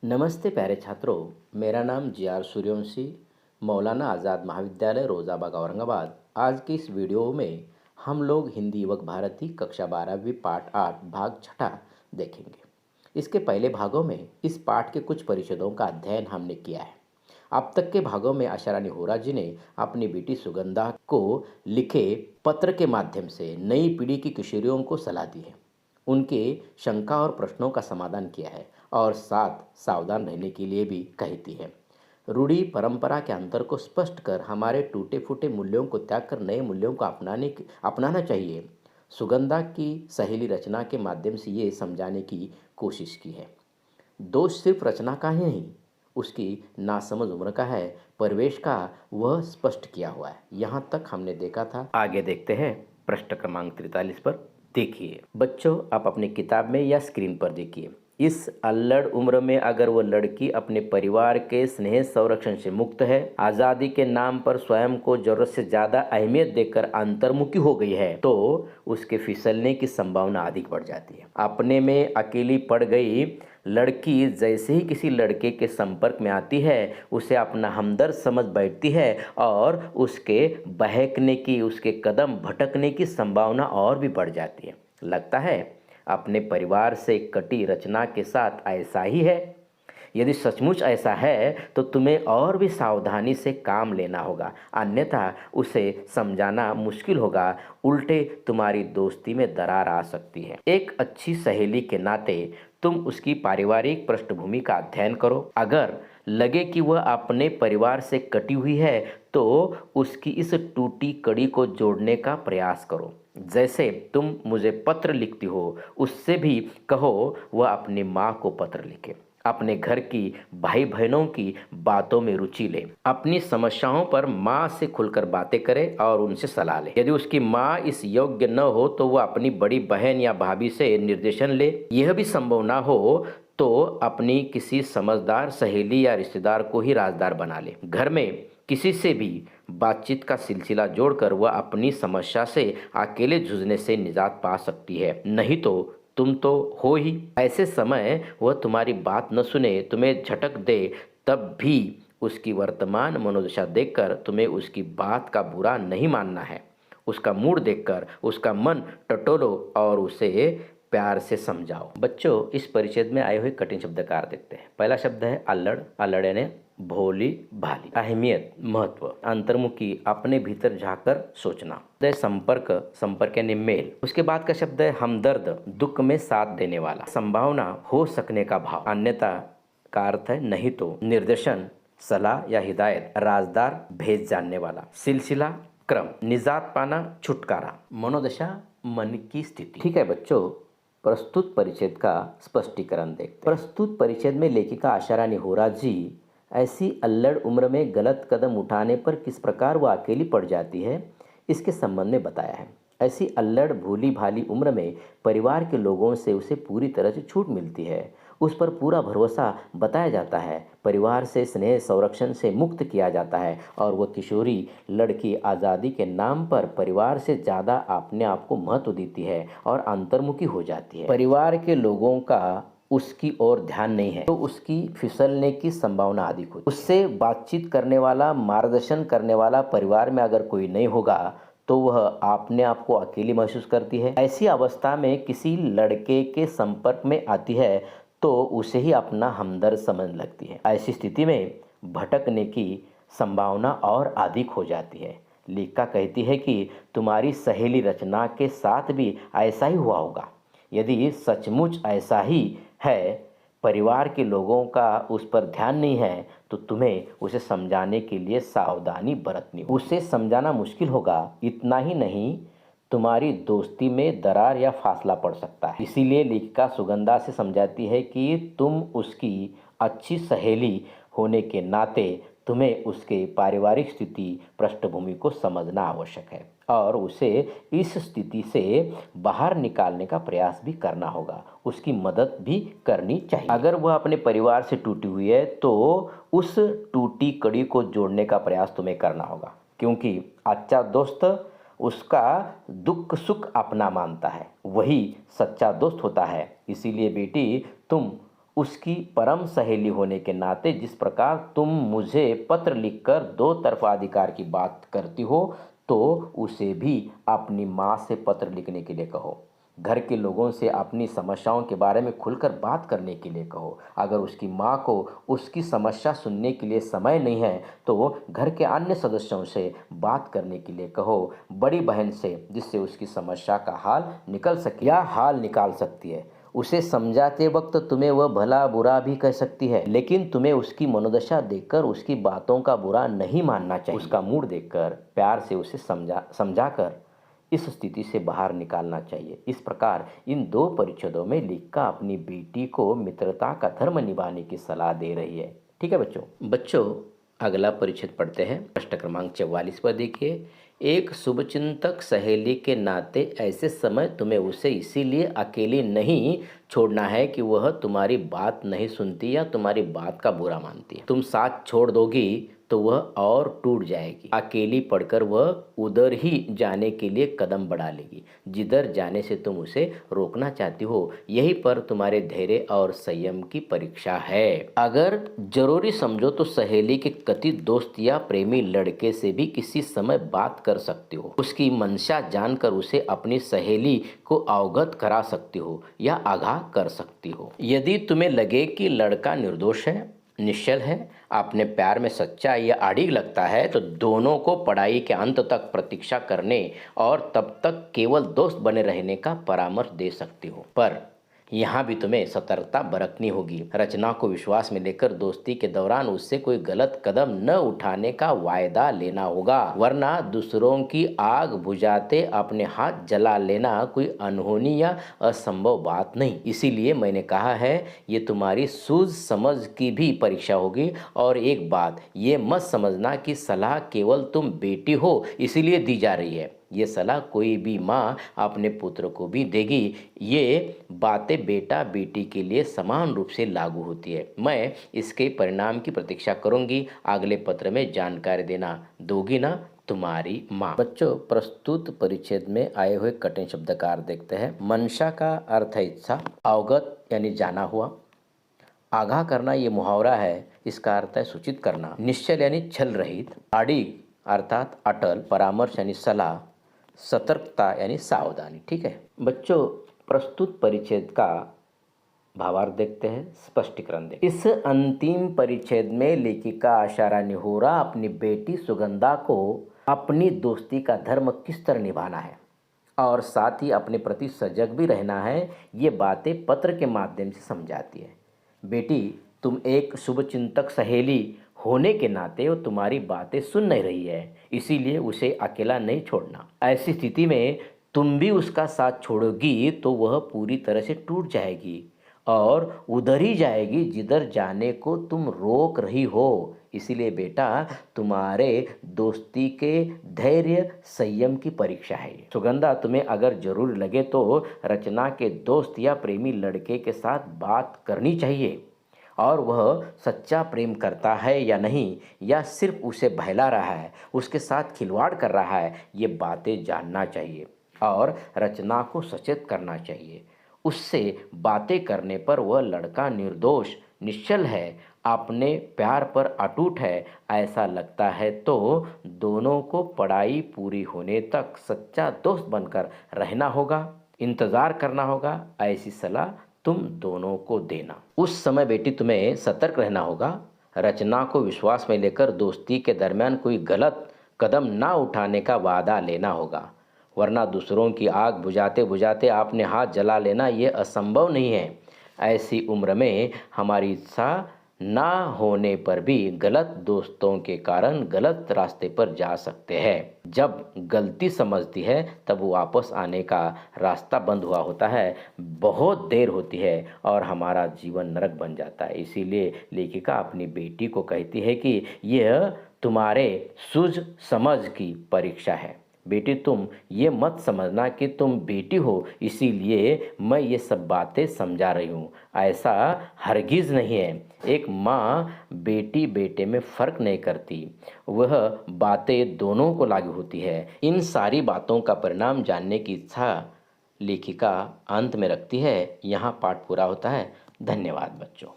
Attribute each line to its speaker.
Speaker 1: नमस्ते प्यारे छात्रों। मेरा नाम जी.आर. सूर्यवंशी, मौलाना आज़ाद महाविद्यालय रोजाबाग औरंगाबाद। आज की इस वीडियो में हम लोग हिंदी युवक भारती कक्षा 12वीं पाठ 8 भाग छठा देखेंगे। इसके पहले भागों में इस पाठ के कुछ परिच्छेदों का अध्ययन हमने किया है। अब तक के भागों में आशारानी होरा जी ने अपनी बेटी सुगंधा को लिखे पत्र के माध्यम से नई पीढ़ी की किशोरियों को सलाह दी है, उनके शंका और प्रश्नों का समाधान किया है और साथ सावधान रहने के लिए भी कहती है। रूढ़ी परंपरा के अंतर को स्पष्ट कर हमारे टूटे फूटे मूल्यों को त्याग कर नए मूल्यों को अपनाना चाहिए। सुगंधा की सहेली रचना के माध्यम से ये समझाने की कोशिश की है। दोष सिर्फ रचना का ही नहीं, उसकी नासमझ उम्र का है, परिवेश का, वह स्पष्ट किया हुआ है। यहाँ तक हमने देखा था। आगे देखते हैं पृष्ठ क्रमांक 43 पर। देखिए बच्चों, आप अपनी किताब में या स्क्रीन पर देखिए। इस अल्लड़ उम्र में अगर वो लड़की अपने परिवार के स्नेह संरक्षण से मुक्त है, आज़ादी के नाम पर स्वयं को जरूरत से ज़्यादा अहमियत देकर अंतर्मुखी हो गई है, तो उसके फिसलने की संभावना अधिक बढ़ जाती है। अपने में अकेली पड़ गई लड़की जैसे ही किसी लड़के के संपर्क में आती है, उसे अपना हमदर्द समझ बैठती है और उसके बहकने की, उसके कदम भटकने की संभावना और भी बढ़ जाती है। लगता है अपने परिवार से कटी रचना के साथ ऐसा ही है। यदि सचमुच ऐसा है तो तुम्हें और भी सावधानी से काम लेना होगा, अन्यथा उसे समझाना मुश्किल होगा। उल्टे तुम्हारी दोस्ती में दरार आ सकती है। एक अच्छी सहेली के नाते तुम उसकी पारिवारिक पृष्ठभूमि का अध्ययन करो। अगर लगे कि वह अपने परिवार से कटी हुई है तो उसकी इस टूटी कड़ी को जोड़ने का प्रयास करो। जैसे तुम मुझे पत्र लिखती हो, उससे भी कहो वह अपनी माँ को पत्र लिखे। अपने घर की भाई बहनों की बातों में रुचि ले। अपनी समस्याओं पर माँ से खुलकर बातें करे और उनसे सलाह ले। यदि उसकी माँ इस योग्य न हो तो वह अपनी बड़ी बहन या भाभी से निर्देशन ले। यह भी संभव ना हो तो अपनी किसी समझदार सहेली या रिश्तेदार को ही राजदार बना ले। घर में किसी से भी बातचीत का सिलसिला जोड़कर वह अपनी समस्या से अकेले जूझने से निजात पा सकती है। नहीं तो तुम तो हो ही। ऐसे समय वह तुम्हारी बात न सुने, तुम्हें झटक दे, तब भी उसकी वर्तमान मनोदशा देखकर तुम्हें उसकी बात का बुरा नहीं मानना है। उसका मूड देखकर उसका मन टटोलो और उसे प्यार से समझाओ। बच्चों, इस परिच्छेद में आए हुए कठिन शब्द का अर्थ देखते हैं। पहला शब्द है अल्लड़। अल्लड़ यानी भोली भाली। अहमियत, महत्व, अंतर्मुखी, अपने भीतर झांककर सोचना। संपर्क, संपर्क यानी मेल। उसके बाद का शब्द है हमदर्द, दुख में साथ देने वाला। संभावना, हो सकने का भाव। अन्यथा का अर्थ है नहीं तो। निर्देशन, सलाह या हिदायत। राजदार, भेद जानने वाला। सिलसिला, क्रम। निजात पाना, छुटकारा। मनोदशा, मन की स्थिति। ठीक है बच्चों, प्रस्तुत परिच्छेद का स्पष्टीकरण देखते हैं। प्रस्तुत परिच्छेद में लेखिका आशारानी होरा जी ऐसी अल्लड़ उम्र में गलत कदम उठाने पर किस प्रकार वह अकेली पड़ जाती है, इसके संबंध में बताया है। ऐसी अल्लड़ भोली भाली उम्र में परिवार के लोगों से उसे पूरी तरह से छूट मिलती है। उस पर पूरा भरोसा बताया जाता है। परिवार से स्नेह संरक्षण से मुक्त किया जाता है और वह किशोरी लड़की आज़ादी के नाम पर परिवार से ज़्यादा अपने आप को महत्व देती है और अंतर्मुखी हो जाती है। परिवार के लोगों का उसकी ओर ध्यान नहीं है तो उसकी फिसलने की संभावना अधिक होती है। उससे बातचीत करने वाला, मार्गदर्शन करने वाला परिवार में अगर कोई नहीं होगा तो वह अपने आप को अकेली महसूस करती है। ऐसी अवस्था में किसी लड़के के संपर्क में आती है तो उसे ही अपना हमदर्द समझने लगती है। ऐसी स्थिति में भटकने की संभावना और अधिक हो जाती है। लेखिका कहती है कि तुम्हारी सहेली रचना के साथ भी ऐसा ही हुआ होगा। यदि सचमुच ऐसा ही है, परिवार के लोगों का उस पर ध्यान नहीं है, तो तुम्हें उसे समझाने के लिए सावधानी बरतनी होगी। उसे समझाना मुश्किल होगा। इतना ही नहीं, तुम्हारी दोस्ती में दरार या फासला पड़ सकता है। इसीलिए लेखिका सुगंधा से समझाती है कि तुम उसकी अच्छी सहेली होने के नाते तुम्हें उसके पारिवारिक स्थिति, पृष्ठभूमि को समझना आवश्यक है और उसे इस स्थिति से बाहर निकालने का प्रयास भी करना होगा। उसकी मदद भी करनी चाहिए। अगर वह अपने परिवार से टूटी हुई है तो उस टूटी कड़ी को जोड़ने का प्रयास तुम्हें करना होगा, क्योंकि अच्छा दोस्त उसका दुख सुख अपना मानता है, वही सच्चा दोस्त होता है। इसीलिए बेटी, तुम उसकी परम सहेली होने के नाते जिस प्रकार तुम मुझे पत्र लिखकर दो तरफा अधिकार की बात करती हो, तो उसे भी अपनी माँ से पत्र लिखने के लिए कहो। घर के लोगों से अपनी समस्याओं के बारे में खुलकर बात करने के लिए कहो। अगर उसकी माँ को उसकी समस्या सुनने के लिए समय नहीं है, तो घर के अन्य सदस्यों से बात करने के लिए कहो। बड़ी बहन से, जिससे उसकी समस्या का हाल निकल सके या हाल निकाल सकती है। उसे समझाते वक्त तुम्हें वह भला बुरा भी कह सकती है, लेकिन तुम्हें उसकी मनोदशा देखकर उसकी बातों का बुरा नहीं मानना चाहिए। उसका मूड देखकर प्यार से उसे समझाकर इस स्थिति से बाहर निकालना चाहिए। इस प्रकार इन दो परिच्छेदों में लेखिका अपनी बेटी को मित्रता का धर्म निभाने की सलाह दे रही है। ठीक है बच्चों, अगला परिच्छेद पढ़ते हैं। प्रश्न क्रमांक 44 पर देखिए। एक शुभचिंतक सहेली के नाते ऐसे समय तुम्हें उसे इसीलिए अकेली नहीं छोड़ना है कि वह तुम्हारी बात नहीं सुनती या तुम्हारी बात का बुरा मानती है। तुम साथ छोड़ दोगी तो वह और टूट जाएगी। अकेली पड़कर वह उधर ही जाने के लिए कदम बढ़ा लेगी जिधर जाने से तुम उसे रोकना चाहती हो। यही पर तुम्हारे धैर्य और संयम की परीक्षा है। अगर जरूरी समझो तो सहेली के कथित दोस्त या प्रेमी लड़के से भी किसी समय बात कर सकती हो। उसकी मंशा जानकर उसे अपनी सहेली को अवगत करा सकती हो या आगाह कर सकती हो। यदि तुम्हें लगे कि लड़का निर्दोष है, निश्चल है, अपने प्यार में सच्चा या अड़िग लगता है, तो दोनों को पढ़ाई के अंत तक प्रतीक्षा करने और तब तक केवल दोस्त बने रहने का परामर्श दे सकती हो। पर यहाँ भी तुम्हें सतर्कता बरतनी होगी। रचना को विश्वास में लेकर दोस्ती के दौरान उससे कोई गलत कदम न उठाने का वायदा लेना होगा, वरना दूसरों की आग बुझाते अपने हाथ जला लेना कोई अनहोनी या असंभव बात नहीं। इसीलिए मैंने कहा है, ये तुम्हारी सूझ समझ की भी परीक्षा होगी। और एक बात ये मत समझना कि सलाह केवल तुम बेटी हो इसीलिए दी जा रही है। ये सलाह कोई भी माँ अपने पुत्र को भी देगी। ये बातें बेटा बेटी के लिए समान रूप से लागू होती है। मैं इसके परिणाम की प्रतीक्षा करूंगी। अगले पत्र में जानकारी देना दोगी ना तुम्हारी माँ। बच्चों, प्रस्तुत परिच्छेद में आए हुए कठिन शब्द का अर्थ देखते हैं। मंशा का अर्थ है इच्छा, अवगत यानी जाना हुआ, आगाह करना ये मुहावरा है, इसका अर्थ है सूचित करना, निश्चल यानी छल रहित, अड़िग अर्थात अटल, परामर्श यानी सलाह, सतर्कता यानी सावधानी। ठीक है बच्चों, प्रस्तुत परिच्छेद का भावार्थ देखते हैं, स्पष्टीकरण देखते हैं। इस अंतिम परिच्छेद में लेखिका आशा रानी होरा अपनी बेटी सुगंधा को अपनी दोस्ती का धर्म किस तरह निभाना है और साथ ही अपने प्रति सजग भी रहना है, ये बातें पत्र के माध्यम से समझाती है। बेटी, तुम एक शुभचिंतक सहेली होने के नाते वो तुम्हारी बातें सुन नहीं रही है, इसीलिए उसे अकेला नहीं छोड़ना। ऐसी स्थिति में तुम भी उसका साथ छोड़ोगी तो वह पूरी तरह से टूट जाएगी और उधर ही जाएगी जिधर जाने को तुम रोक रही हो। इसीलिए बेटा, तुम्हारे दोस्ती के धैर्य संयम की परीक्षा है। सुगंधा, तुम्हें अगर जरूर लगे तो रचना के दोस्त या प्रेमी लड़के के साथ बात करनी चाहिए और वह सच्चा प्रेम करता है या नहीं, या सिर्फ उसे बहला रहा है, उसके साथ खिलवाड़ कर रहा है, ये बातें जानना चाहिए और रचना को सचेत करना चाहिए। उससे बातें करने पर वह लड़का निर्दोष, निश्चल है, अपने प्यार पर अटूट है ऐसा लगता है तो दोनों को पढ़ाई पूरी होने तक सच्चा दोस्त बनकर रहना होगा, इंतज़ार करना होगा। ऐसी सलाह तुम दोनों को देना। उस समय बेटी तुम्हें सतर्क रहना होगा। रचना को विश्वास में लेकर दोस्ती के दरमियान कोई गलत कदम ना उठाने का वादा लेना होगा, वरना दूसरों की आग बुझाते बुझाते आपने हाथ जला लेना ये असंभव नहीं है। ऐसी उम्र में हमारी इच्छा ना होने पर भी गलत दोस्तों के कारण गलत रास्ते पर जा सकते हैं। जब गलती समझती है तब वापस आने का रास्ता बंद हुआ होता है, बहुत देर होती है और हमारा जीवन नरक बन जाता है। इसीलिए लेखिका अपनी बेटी को कहती है कि यह तुम्हारे सूझ समझ की परीक्षा है। बेटी, तुम ये मत समझना कि तुम बेटी हो इसीलिए मैं ये सब बातें समझा रही हूँ, ऐसा हरगिज़ नहीं है। एक माँ बेटी बेटे में फ़र्क नहीं करती, वह बातें दोनों को लागू होती है। इन सारी बातों का परिणाम जानने की इच्छा लेखिका अंत में रखती है। यहाँ पाठ पूरा होता है। धन्यवाद बच्चों।